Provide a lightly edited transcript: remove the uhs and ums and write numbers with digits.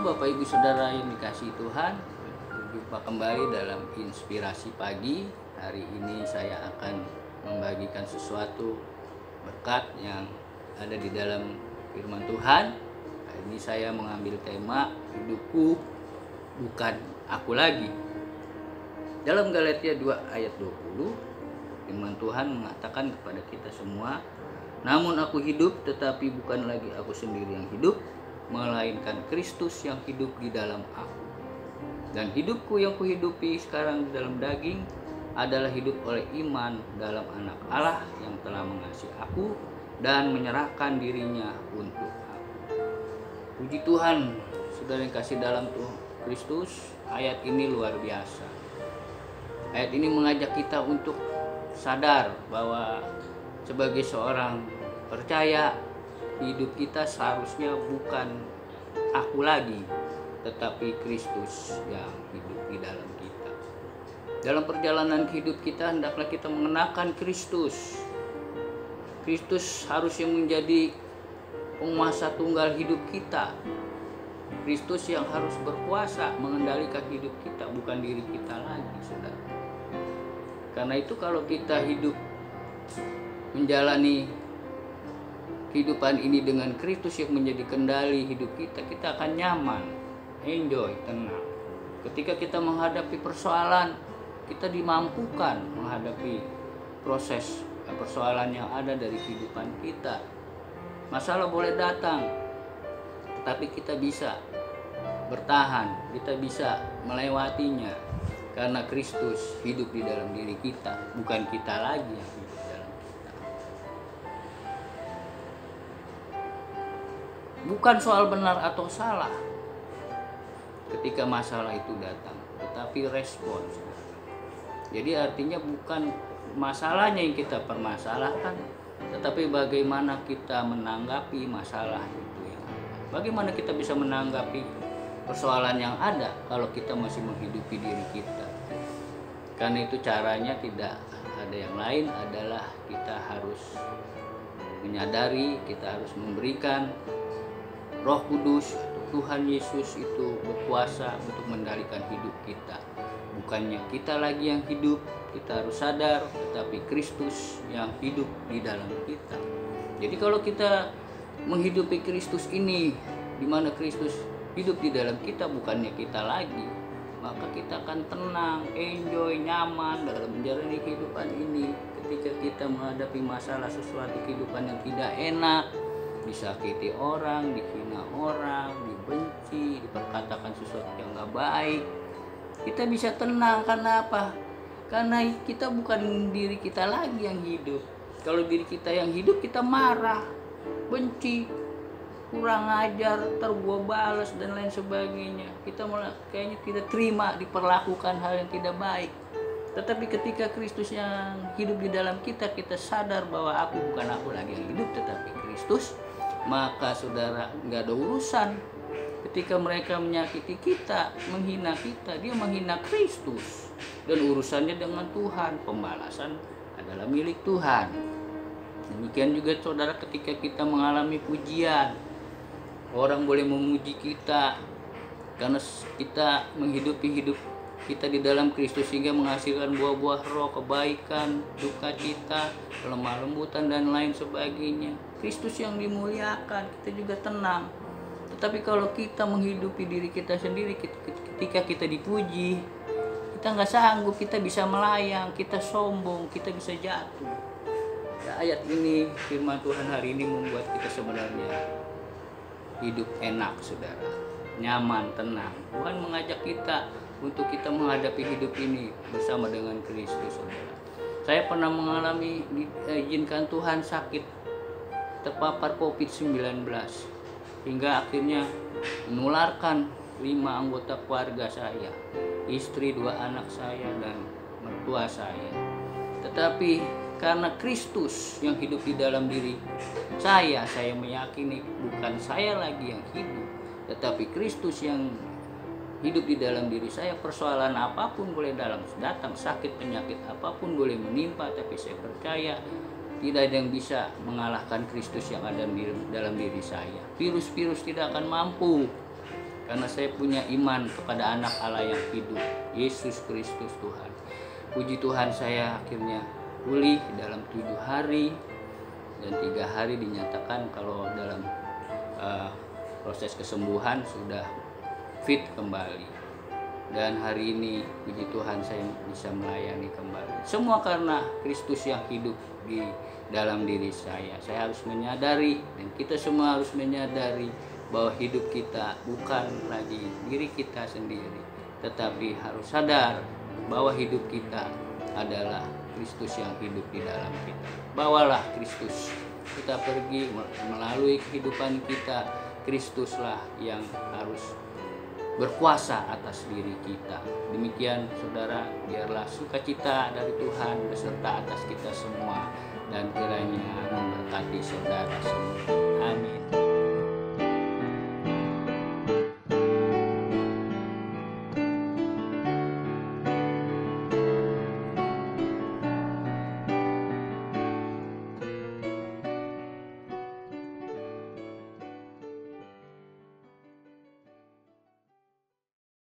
Bapak Ibu Saudara yang dikasihi Tuhan, berjumpa kembali dalam Inspirasi Pagi. Hari ini saya akan membagikan sesuatu berkat yang ada di dalam firman Tuhan. Hari ini saya mengambil tema hidupku bukan aku lagi. Dalam Galatia 2 ayat 20, firman Tuhan mengatakan kepada kita semua, namun aku hidup, tetapi bukan lagi aku sendiri yang hidup, melainkan Kristus yang hidup di dalam aku. Dan hidupku yang kuhidupi sekarang di dalam daging adalah hidup oleh iman dalam Anak Allah yang telah mengasihi aku dan menyerahkan dirinya untuk aku. Puji Tuhan, saudara yang kasih dalam Tuhan Kristus, ayat ini luar biasa. Ayat ini mengajak kita untuk sadar bahwa sebagai seorang percaya, hidup kita seharusnya bukan aku lagi, tetapi Kristus yang hidup di dalam kita. Dalam perjalanan hidup kita, hendaklah kita mengenakan Kristus. Kristus harusnya menjadi penguasa tunggal hidup kita. Kristus yang harus berkuasa mengendalikan hidup kita, bukan diri kita lagi, saudara. Karena itu kalau kita hidup menjalani kehidupan ini dengan Kristus yang menjadi kendali hidup kita, kita akan nyaman, enjoy, tenang. Ketika kita menghadapi persoalan, kita dimampukan menghadapi proses persoalan yang ada dari kehidupan kita. Masalah boleh datang, tetapi kita bisa bertahan, kita bisa melewatinya karena Kristus hidup di dalam diri kita, bukan kita lagi yang hidup dalam kita. Bukan soal benar atau salah ketika masalah itu datang, tetapi respons. Jadi artinya bukan masalahnya yang kita permasalahkan, tetapi bagaimana kita menanggapi masalah itu yang ada. Bagaimana kita bisa menanggapi persoalan yang ada kalau kita masih menghidupi diri kita. Karena itu caranya tidak ada yang lain, adalah kita harus menyadari, kita harus memberikan Roh Kudus atau Tuhan Yesus itu berkuasa untuk mengendalikan hidup kita. Bukannya kita lagi yang hidup, kita harus sadar, tetapi Kristus yang hidup di dalam kita. Jadi kalau kita menghidupi Kristus ini, di mana Kristus hidup di dalam kita, bukannya kita lagi, maka kita akan tenang, enjoy, nyaman dalam menjalani kehidupan ini. Ketika kita menghadapi masalah sesuatu kehidupan yang tidak enak, disakiti orang, dihina orang, dibenci, diperkatakan sesuatu yang gak baik, kita bisa tenang. Karena apa? Karena kita bukan diri kita lagi yang hidup. Kalau diri kita yang hidup, kita marah, benci, kurang ajar, ntar gua balas dan lain sebagainya. Kita malah kayaknya tidak terima diperlakukan hal yang tidak baik. Tetapi ketika Kristus yang hidup di dalam kita, kita sadar bahwa aku bukan aku lagi yang hidup, tetapi Kristus, maka saudara nggak ada urusan. Ketika mereka menyakiti kita, menghina kita, dia menghina Kristus, dan urusannya dengan Tuhan. Pembalasan adalah milik Tuhan. Demikian juga saudara, ketika kita mengalami pujian, orang boleh memuji kita karena kita menghidupi hidup kita di dalam Kristus, sehingga menghasilkan buah-buah roh, kebaikan, duka cita, lemah lembutan dan lain sebagainya. Kristus yang dimuliakan, kita juga tenang. Tetapi kalau kita menghidupi diri kita sendiri, ketika kita dipuji, kita nggak sanggup, kita bisa melayang, kita sombong, kita bisa jatuh. Ya, ayat ini, firman Tuhan hari ini membuat kita sebenarnya hidup enak, saudara, nyaman, tenang. Tuhan mengajak kita untuk kita menghadapi hidup ini bersama dengan Kristus, saudara. Saya pernah mengalami, diizinkan Tuhan sakit, terpapar COVID-19, hingga akhirnya menularkan 5 anggota keluarga saya, istri, 2 anak saya, dan mertua saya. Tetapi karena Kristus yang hidup di dalam diri saya meyakini bukan saya lagi yang hidup, tetapi Kristus yang hidup di dalam diri saya. Persoalan apapun boleh datang, sakit penyakit apapun boleh menimpa, tapi saya percaya tidak ada yang bisa mengalahkan Kristus yang ada dalam diri saya. Virus-virus tidak akan mampu karena saya punya iman kepada anak Allah yang hidup, Yesus Kristus Tuhan. Puji Tuhan, saya akhirnya pulih dalam 7 hari, dan 3 hari dinyatakan kalau dalam proses kesembuhan sudah fit kembali. Dan hari ini puji Tuhan saya bisa melayani kembali. Semua karena Kristus yang hidup di dalam diri saya. Saya harus menyadari, dan kita semua harus menyadari, bahwa hidup kita bukan lagi diri kita sendiri, tetapi harus sadar bahwa hidup kita adalah Kristus yang hidup di dalam kita. Bawalah Kristus, kita pergi melalui kehidupan kita. Kristuslah yang harus berkuasa atas diri kita. Demikian saudara, biarlah sukacita dari Tuhan beserta atas kita semua, dan kiranya memberkati saudara semua. Amin.